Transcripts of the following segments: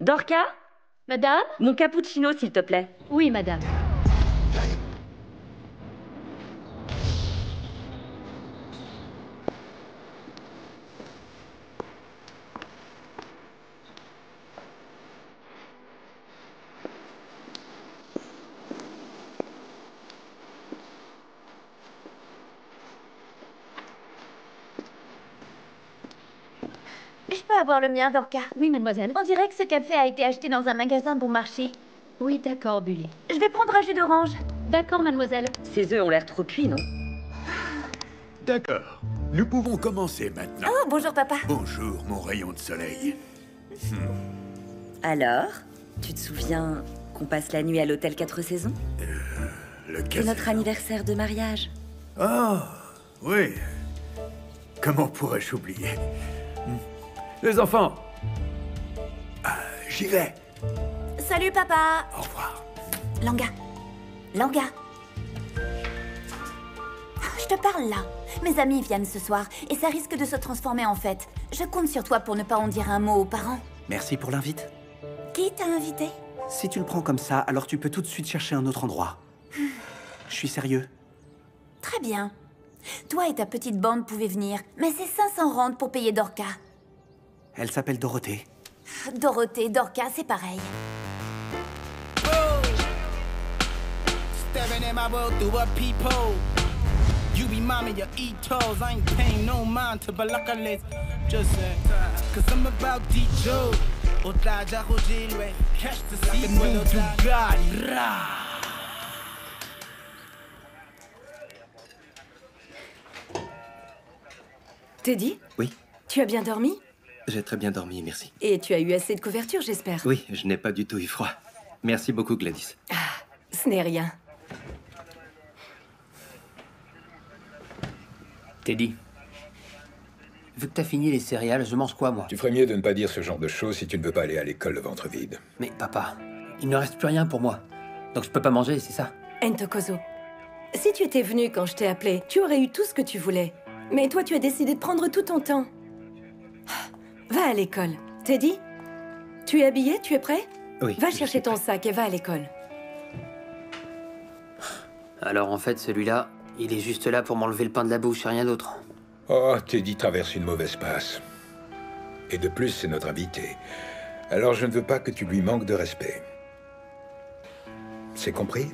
Dorca, Madame? mon cappuccino, s'il te plaît. Oui, madame. Je peux avoir le mien, Dorca? Oui, mademoiselle. On dirait que ce café a été acheté dans un magasin bon marché. Oui, d'accord, Bully. Je vais prendre un jus d'orange. D'accord, mademoiselle. Ces œufs ont l'air trop cuits, non? D'accord. Nous pouvons commencer maintenant. Oh, bonjour, papa. Bonjour, mon rayon de soleil. Alors, tu te souviens qu'on passe la nuit à l'hôtel 4 saisons? Lequel? C'est notre anniversaire de mariage. Oh, oui. Comment pourrais-je oublier? Les enfants. J'y vais. Salut, papa. Au revoir. Langa. Langa. Je te parle là. Mes amis viennent ce soir et ça risque de se transformer en fête. Je compte sur toi pour ne pas en dire un mot aux parents. Merci pour l'invite. Qui t'a invité? Si tu le prends comme ça, alors tu peux tout de suite chercher un autre endroit. Je suis sérieux. Très bien. Toi et ta petite bande pouvez venir, mais c'est 500 rentes pour payer Dorca. Elle s'appelle Dorothée. Dorothée, Dorca, c'est pareil. Staring at my world through a peephole. You be mommy, you eat toes. I ain't paying no mind to balakalis. Just say, cause I'm about Dijo. Otaja Hojilwe. Catch the season with Bugatti. Teddy, Oui, tu as bien dormi? j'ai très bien dormi, merci. Et tu as eu assez de couverture, j'espère. Oui, je n'ai pas du tout eu froid. Merci beaucoup, Gladys. Ce n'est rien. Teddy, vu que t'as fini les céréales, je mange quoi, moi? Tu ferais mieux de ne pas dire ce genre de choses si tu ne veux pas aller à l'école le ventre vide. Mais papa, il ne reste plus rien pour moi. Donc je peux pas manger, c'est ça? Ntokozo, si tu étais venu quand je t'ai appelé, tu aurais eu tout ce que tu voulais. Mais toi, tu as décidé de prendre tout ton temps. Va à l'école. Teddy, tu es habillé? Tu es prêt? Oui. Va je chercher suis ton prêt. sac et va à l'école. Alors en fait, celui-là, il est juste là pour m'enlever le pain de la bouche et rien d'autre. Oh, Teddy traverse une mauvaise passe. Et de plus, c'est notre invité. Alors je ne veux pas que tu lui manques de respect. C'est compris?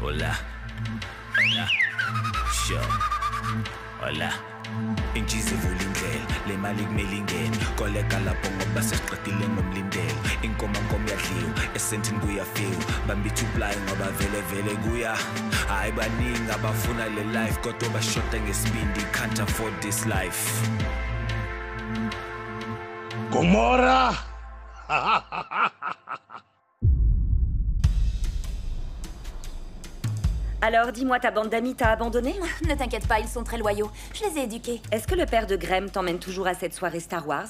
Hola. Hola. Sure. Hola. Inchizi vulindlela le mali kumelingene koleka lapho ngoba sesiqedile ngomlindelo inkoma yadliwa esentini kuyafiwa bambitha uplayi ngoba vele kuya hayi baningi abafuna le life kodwa bashoda ngesibindi can't afford this life. Gomorra! Alors, dis-moi, ta bande d'amis t'a abandonné? Ne t'inquiète pas, ils sont très loyaux. Je les ai éduqués. Est-ce que le père de Graham t'emmène toujours à cette soirée Star Wars?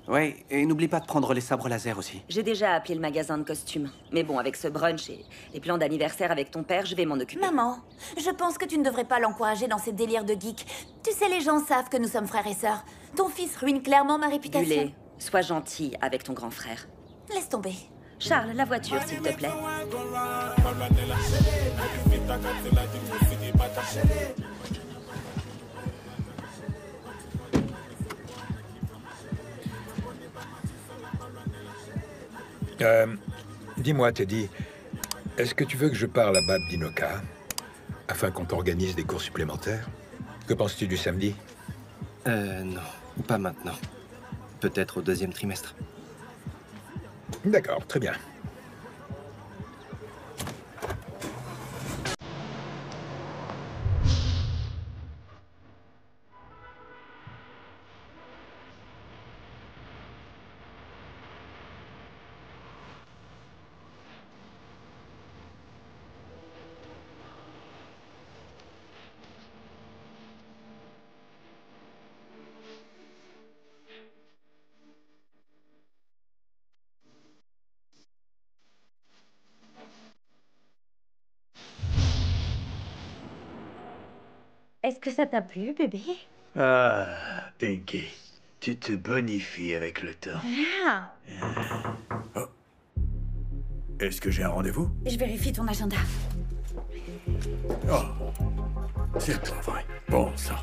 Ouais, et n'oublie pas de prendre les sabres laser aussi. J'ai déjà appelé le magasin de costumes. Mais bon, avec ce brunch et les plans d'anniversaire avec ton père, je vais m'en occuper. Maman, je pense que tu ne devrais pas l'encourager dans ses délires de geek. Tu sais, les gens savent que nous sommes frères et sœurs. Ton fils ruine clairement ma réputation. Bullet, sois gentil avec ton grand frère. Laisse tomber. Charles, la voiture, s'il te plaît. Dis-moi, Teddy, est-ce que tu veux que je parle à Bab Dinoka afin qu'on t'organise des cours supplémentaires? Que penses-tu du samedi? Non, pas maintenant. Peut-être au deuxième trimestre. D'accord, très bien. Est-ce que ça t'a plu, bébé? Ah, Pinky, tu te bonifies avec le temps. Ah. Oh. Est-ce que j'ai un rendez-vous? Je vérifie ton agenda. Oh, c'est pas vrai. Bon sang.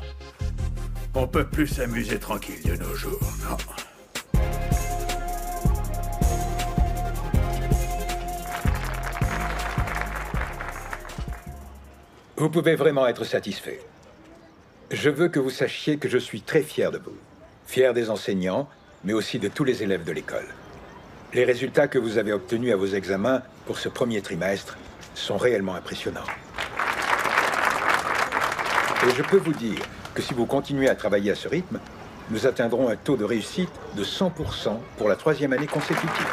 On peut plus s'amuser tranquille de nos jours, non? Vous pouvez vraiment être satisfait. Je veux que vous sachiez que je suis très fier de vous. Fier des enseignants, mais aussi de tous les élèves de l'école. Les résultats que vous avez obtenus à vos examens pour ce premier trimestre sont réellement impressionnants. Et je peux vous dire que si vous continuez à travailler à ce rythme, nous atteindrons un taux de réussite de 100% pour la 3e année consécutive.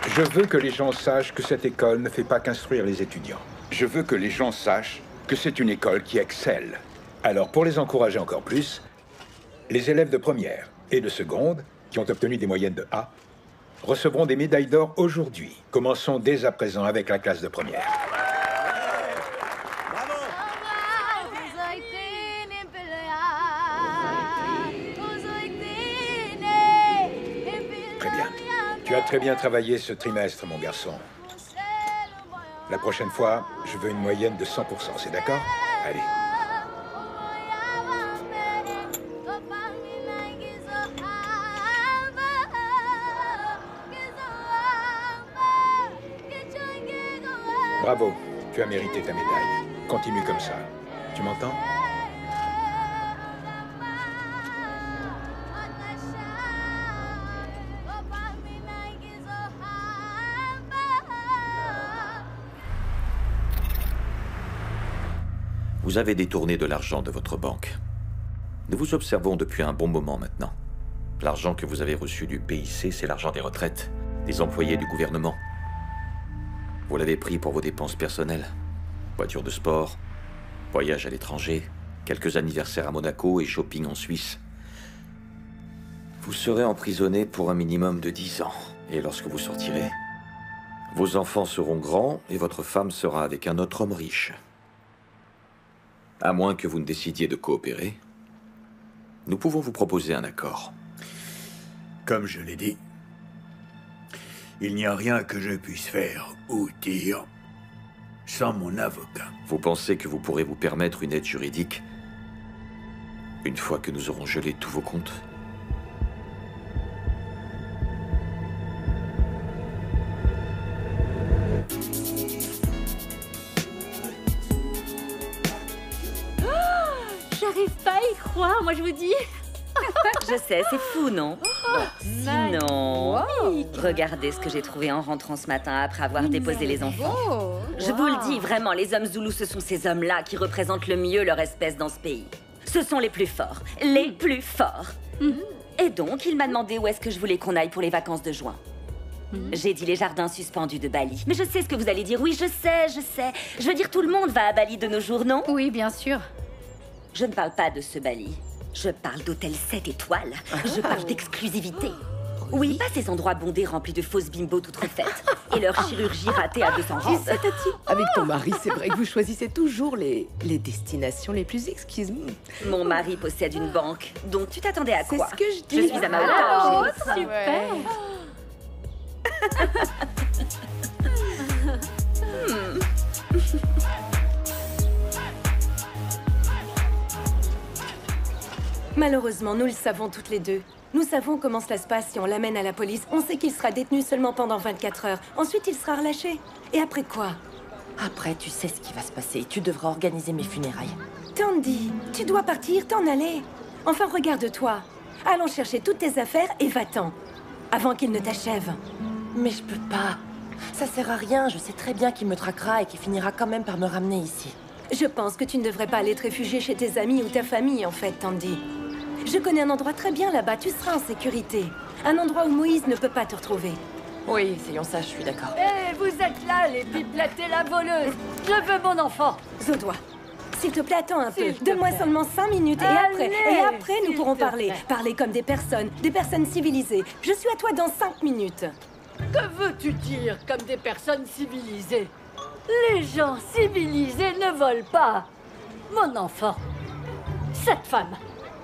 Je veux que les gens sachent que cette école ne fait pas qu'instruire les étudiants. Je veux que les gens sachent que c'est une école qui excelle. Alors, pour les encourager encore plus, les élèves de première et de seconde, qui ont obtenu des moyennes de A, recevront des médailles d'or aujourd'hui. Commençons dès à présent avec la classe de première. Très bien. Tu as très bien travaillé ce trimestre, mon garçon. La prochaine fois, je veux une moyenne de 100%, c'est d'accord? Allez. Bravo, tu as mérité ta médaille. Continue comme ça. Tu m'entends? Vous avez détourné de l'argent de votre banque. Nous vous observons depuis un bon moment maintenant. L'argent que vous avez reçu du PIC, c'est l'argent des retraites, des employés du gouvernement. Vous l'avez pris pour vos dépenses personnelles. Voiture de sport, voyage à l'étranger, quelques anniversaires à Monaco et shopping en Suisse. Vous serez emprisonné pour un minimum de 10 ans. Et lorsque vous sortirez, vos enfants seront grands et votre femme sera avec un autre homme riche. À moins que vous ne décidiez de coopérer, nous pouvons vous proposer un accord. Comme je l'ai dit, il n'y a rien que je puisse faire ou dire sans mon avocat. Vous pensez que vous pourrez vous permettre une aide juridique une fois que nous aurons gelé tous vos comptes? J'arrive pas à y croire, moi je vous dis. Je sais, c'est fou, non? Sinon, regardez ce que j'ai trouvé en rentrant ce matin après avoir déposé les enfants. Je vous le dis, vraiment, les hommes Zoulous, ce sont ces hommes-là qui représentent le mieux leur espèce dans ce pays. Ce sont les plus forts, les plus forts. Et donc, il m'a demandé où est-ce que je voulais qu'on aille pour les vacances de juin. J'ai dit les jardins suspendus de Bali. Mais je sais ce que vous allez dire. Oui, je sais, je sais. Je veux dire, tout le monde va à Bali de nos jours, non? Oui, bien sûr. Je ne parle pas de ce Bali. Je parle d'hôtel 7 étoiles. Je parle d'exclusivité. Oui, pas ces endroits bondés remplis de fausses bimbos toutes refaites. Et leur chirurgie ratée à 200 rangs. Avec ton mari, c'est vrai que vous choisissez toujours les destinations les plus exquises. Mon mari possède une banque. Donc tu t'attendais à quoi? C'est ce que je dis. Je suis à ma hauteur. Oh, super. Malheureusement, nous le savons toutes les deux. Nous savons comment cela se passe si on l'amène à la police. On sait qu'il sera détenu seulement pendant 24 heures. Ensuite, il sera relâché. Et après quoi? Après, tu sais ce qui va se passer. Tu devras organiser mes funérailles. Tandy, tu dois partir, t'en aller. Enfin, regarde-toi. Allons chercher toutes tes affaires et va-t'en. Avant qu'il ne t'achève. Mais je peux pas. Ça sert à rien. Je sais très bien qu'il me traquera et qu'il finira quand même par me ramener ici. Je pense que tu ne devrais pas aller te réfugier chez tes amis ou ta famille, en fait, Tandy. Je connais un endroit très bien là-bas. Tu seras en sécurité. Un endroit où Moïse ne peut pas te retrouver. Oui, essayons ça, je suis d'accord. Hé, vous êtes là, les pipelettes et la voleuse. Je veux mon enfant. Zodois, s'il te plaît, attends un peu. Donne-moi seulement 5 minutes et après, nous pourrons parler. Parler comme des personnes civilisées. Je suis à toi dans 5 minutes. Que veux-tu dire comme des personnes civilisées? Les gens civilisés ne volent pas. Mon enfant. Cette femme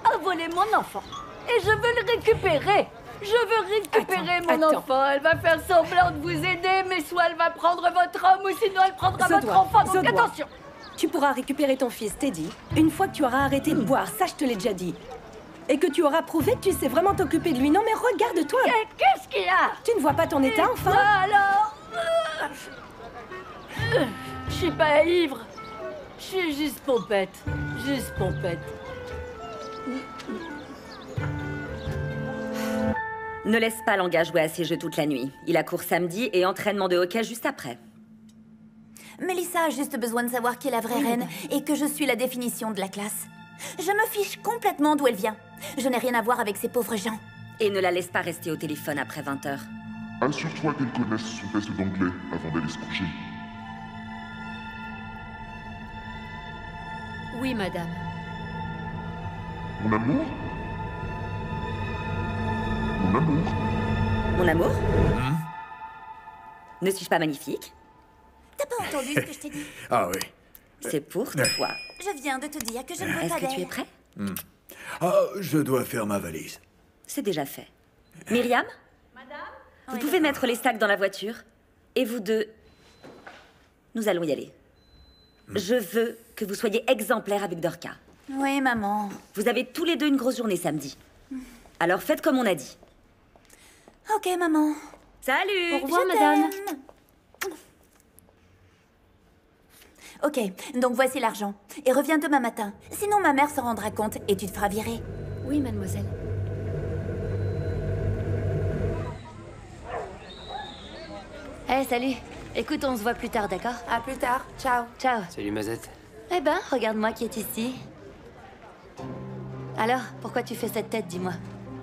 a volé mon enfant. Et je veux le récupérer. Je veux récupérer mon enfant. Elle va faire semblant de vous aider, mais soit elle va prendre votre homme, ou sinon elle prendra votre enfant. Donc attention. Tu pourras récupérer ton fils, Teddy, une fois que tu auras arrêté de boire, ça je te l'ai déjà dit. Et que tu auras prouvé que tu sais vraiment t'occuper de lui. Non mais regarde-toi. Qu'est-ce qu'il y a? Tu ne vois pas ton état, enfin? Alors je suis pas ivre. Je suis juste pompette. Juste pompette. Ne laisse pas Langa jouer à ses jeux toute la nuit. Il a cours samedi et entraînement de hockey juste après. Mélissa a juste besoin de savoir qui est la vraie reine et que je suis la définition de la classe. Je me fiche complètement d'où elle vient. Je n'ai rien à voir avec ces pauvres gens. Et ne la laisse pas rester au téléphone après 20h. Assure-toi qu'elle connaisse son test d'anglais avant d'aller se coucher. Oui, madame. Mon amour? Mon amour? Mon amour? Ne suis-je pas magnifique? T'as pas entendu ce que je t'ai dit? Ah oui. C'est pour toi. Je viens de te dire que je ne veux Est-ce pas que tu es d'elle. prêt? Ah, je dois faire ma valise. C'est déjà fait. Myriam? Vous pouvez mettre les sacs dans la voiture. Et vous deux, nous allons y aller. Je veux que vous soyez exemplaires avec Dorca. Oui, maman. Vous avez tous les deux une grosse journée samedi. Alors faites comme on a dit. Ok, maman. Salut! Au revoir, Je madame. t'aime. Ok, donc voici l'argent. Et reviens demain matin. Sinon, ma mère s'en rendra compte et tu te feras virer. Oui, mademoiselle. Eh, salut. Écoute, on se voit plus tard, d'accord? À plus tard. Ciao. Ciao. Salut Mazette. Eh ben, regarde-moi qui est ici. Alors, pourquoi tu fais cette tête, dis-moi?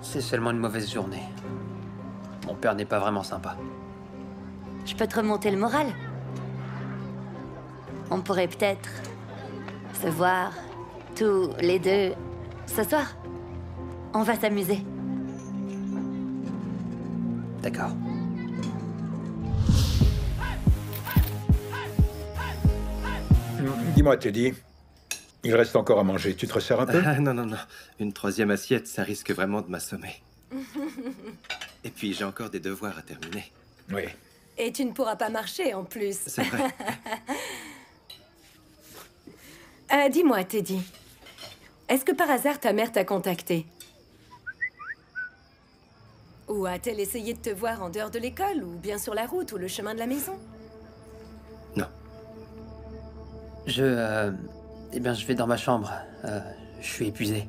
C'est seulement une mauvaise journée. Mon père n'est pas vraiment sympa. Je peux te remonter le moral. On pourrait peut-être se voir tous les deux ce soir. On va s'amuser. D'accord. Dis-moi, Teddy, il reste encore à manger. Tu te resserres un peu? Ah, non, non, non. Une troisième assiette, ça risque vraiment de m'assommer. Et puis, j'ai encore des devoirs à terminer. Oui. Et tu ne pourras pas marcher en plus. C'est vrai. Dis-moi, Teddy. Est-ce que par hasard ta mère t'a contacté? Ou a-t-elle essayé de te voir en dehors de l'école, ou bien sur la route, ou le chemin de la maison? Eh bien, je vais dans ma chambre. Je suis épuisé.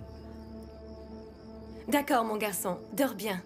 D'accord, mon garçon. Dors bien.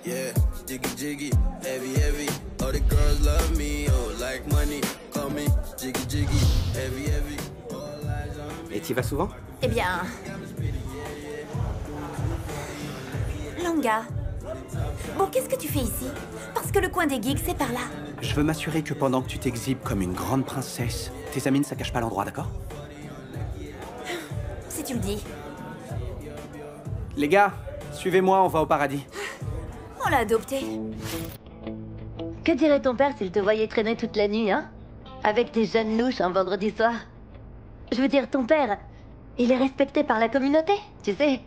Yeah, jiggy jiggy, heavy heavy. All the girls love me, oh like money. Call me jiggy jiggy, heavy heavy. All eyes on me. Et t'y vas souvent? Eh bien... Langa. Bon, qu'est-ce que tu fais ici? Parce que le coin des geeks, c'est par là. Je veux m'assurer que pendant que tu t'exhibes comme une grande princesse, tes amis ne saccagent pas l'endroit, d'accord? Si tu le dis. Les gars, suivez-moi, on va au paradis. On l'a adopté. Que dirait ton père s'il te voyait traîner toute la nuit, hein? Avec des jeunes louches un vendredi soir. Je veux dire, ton père, il est respecté par la communauté, tu sais.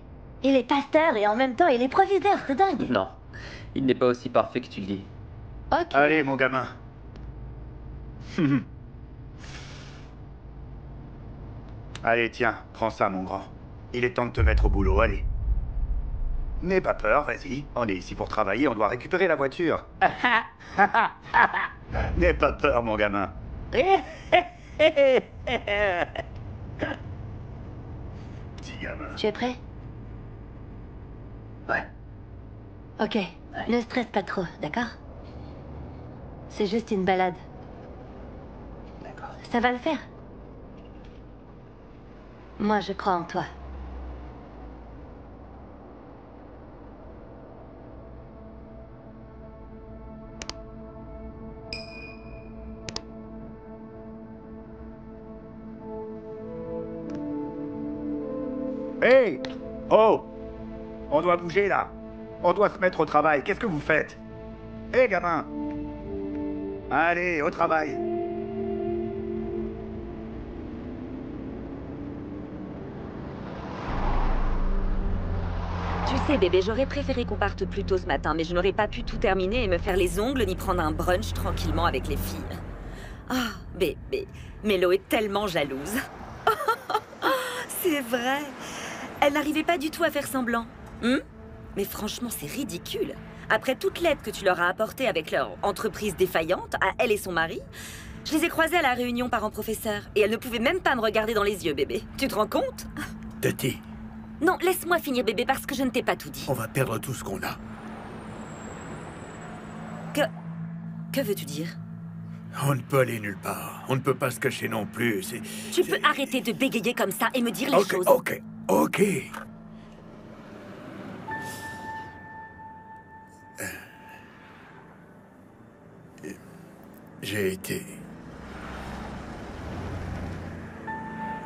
Il est pasteur et en même temps, il est proviseur, c'est dingue. Non, il n'est pas aussi parfait que tu le dis. Ok. Allez, mon gamin. Allez, tiens, prends ça, mon grand. Il est temps de te mettre au boulot, allez. N'aie pas peur, vas-y. On est ici pour travailler, on doit récupérer la voiture. N'aie pas peur, mon gamin. Petit gamin. Tu es prêt? Ouais. Ok, ne stresse pas trop, d'accord? C'est juste une balade. D'accord. Ça va le faire. Moi, je crois en toi. Hey! Oh! On doit bouger là. On doit se mettre au travail. Qu'est-ce que vous faites? Hé, gamin! Allez, au travail. Tu sais, bébé, j'aurais préféré qu'on parte plus tôt ce matin, mais je n'aurais pas pu tout terminer et me faire les ongles ni prendre un brunch tranquillement avec les filles. Ah, bébé, Mélo est tellement jalouse. C'est vrai. Elle n'arrivait pas du tout à faire semblant. Mais franchement, c'est ridicule. Après toute l'aide que tu leur as apportée avec leur entreprise défaillante, à elle et son mari, je les ai croisées à la réunion parents-professeurs et elles ne pouvaient même pas me regarder dans les yeux, bébé. Tu te rends compte? Tati, Non, laisse-moi finir, bébé, parce que je ne t'ai pas tout dit. on va perdre tout ce qu'on a. Que veux-tu dire? On ne peut aller nulle part. On ne peut pas se cacher non plus. Tu peux arrêter de bégayer comme ça et me dire les choses. Ok.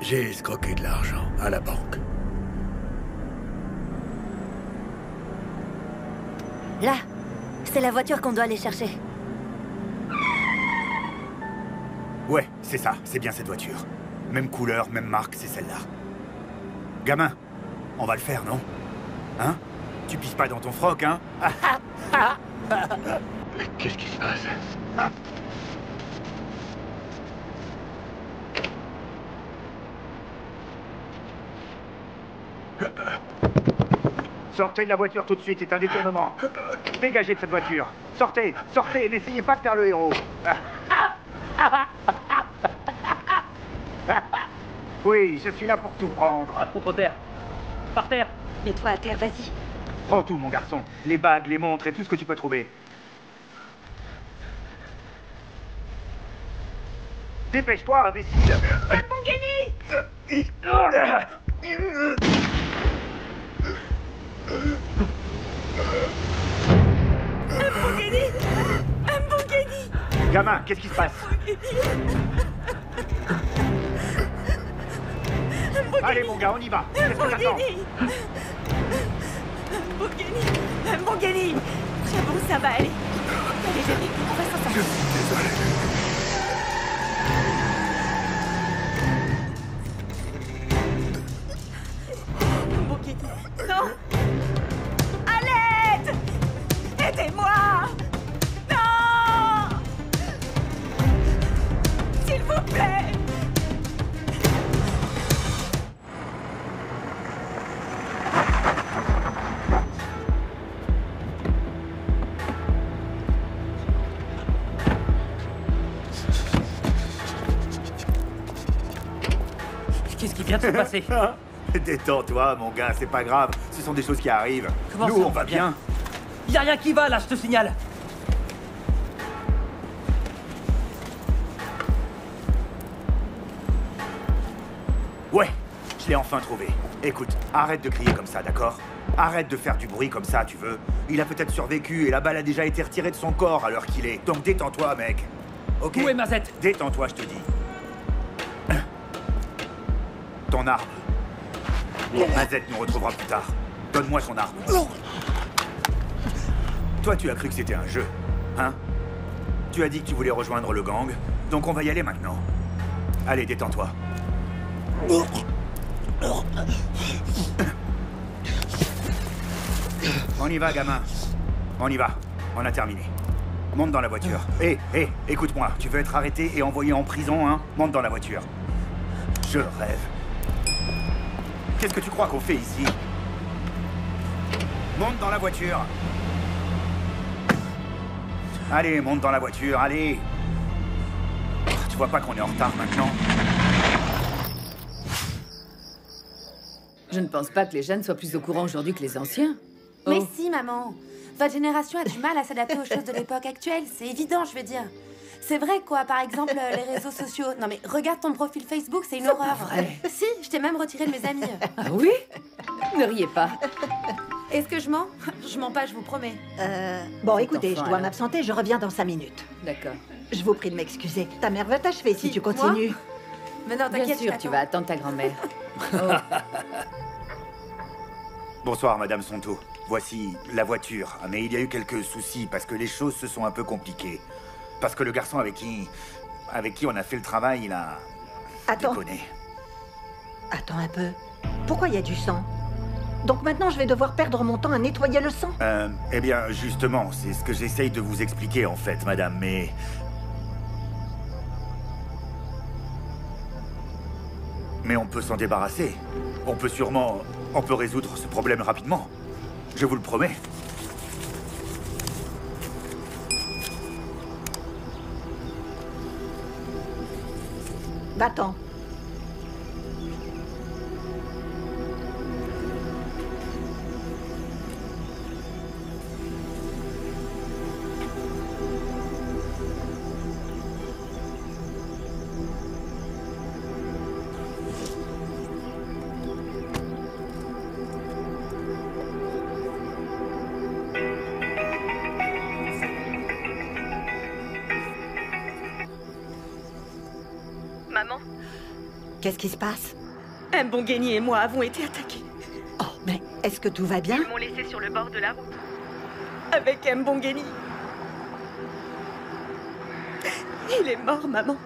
J'ai escroqué de l'argent à la banque. Là, c'est la voiture qu'on doit aller chercher. Ouais, c'est ça. C'est bien cette voiture. Même couleur, même marque, c'est celle-là. Gamin, on va le faire, non? Hein? Tu pisses pas dans ton froc, hein? Qu'est-ce qui se passe? Sortez de la voiture tout de suite, c'est un détournement. Dégagez de cette voiture. Sortez, sortez, n'essayez pas de faire le héros. Oui, je suis là pour tout prendre. Contre terre. Par terre. Mets-toi à terre, vas-y. Prends tout, mon garçon. Les bagues, les montres et tout ce que tu peux trouver. Dépêche-toi, imbécile. Gamin, qu'est-ce qui se passe? Allez, mon gars, on y va. Qu'est-ce que t'attends? Mbongeni, c'est bon, ça va aller. Allez, bébé, on va s'en sortir. Mbongeni, non. À l'aide! Aidez-moi! Non! S'il vous plaît! Qu'est-ce qui vient de se passer? Détends-toi, mon gars, c'est pas grave. Ce sont des choses qui arrivent. Comment Nous, ça, on va bien. Y a rien qui va, là, je te signale. Ouais, je l'ai enfin trouvé. Écoute, arrête de crier comme ça, d'accord? Arrête de faire du bruit comme ça, tu veux? Il a peut-être survécu et la balle a déjà été retirée de son corps à l'heure qu'il est. Donc détends-toi, mec. Ok? Où est Mazette? Détends-toi, je te dis. Ton arme. Mazette nous retrouvera plus tard. Donne-moi son arme. Toi, tu as cru que c'était un jeu, hein? Tu as dit que tu voulais rejoindre le gang, donc on va y aller maintenant. Allez, détends-toi. On y va, gamin. On y va. On a terminé. Monte dans la voiture. Hé, écoute-moi. Tu veux être arrêté et envoyé en prison, hein? Monte dans la voiture. Je rêve. Qu'est-ce que tu crois qu'on fait ici? Monte dans la voiture. Allez, monte dans la voiture, allez. Tu vois pas qu'on est en retard maintenant? Je ne pense pas que les jeunes soient plus au courant aujourd'hui que les anciens. Mais Oh. si, maman. Votre génération a du mal à s'adapter aux choses de l'époque actuelle. C'est évident, je veux dire. C'est vrai, quoi. Par exemple, les réseaux sociaux. Non, mais regarde ton profil Facebook, c'est une horreur. Pas vrai. Si, je t'ai même retiré de mes amis. Ah oui? Ne riez pas. Est-ce que je mens? Je mens pas, je vous promets. Bon, Cet écoutez, enfant, je dois alors. m'absenter, je reviens dans 5 minutes. D'accord. Je vous prie de m'excuser. Ta mère va t'achever si Qui, tu continues. moi Mais non, Bien t'inquiète, sûr, je tu t'attends. vas attendre ta grand-mère. Bonsoir, Madame Sonto. Voici la voiture. Mais il y a eu quelques soucis parce que les choses se sont un peu compliquées. Parce que le garçon avec qui on a fait le travail, il a Attends. déconné. Attends un peu. Pourquoi il y a du sang? Donc maintenant, je vais devoir perdre mon temps à nettoyer le sang? Eh bien, justement, c'est ce que j'essaye de vous expliquer, en fait, madame, mais... Mais on peut s'en débarrasser. On peut résoudre ce problème rapidement. Je vous le promets. Va-t'en. Maman, Qu'est-ce qui se passe? Mbongeni et moi avons été attaqués. Oh, mais est-ce que tout va bien? Ils m'ont laissé sur le bord de la route. Avec Mbongeni. Il est mort, maman.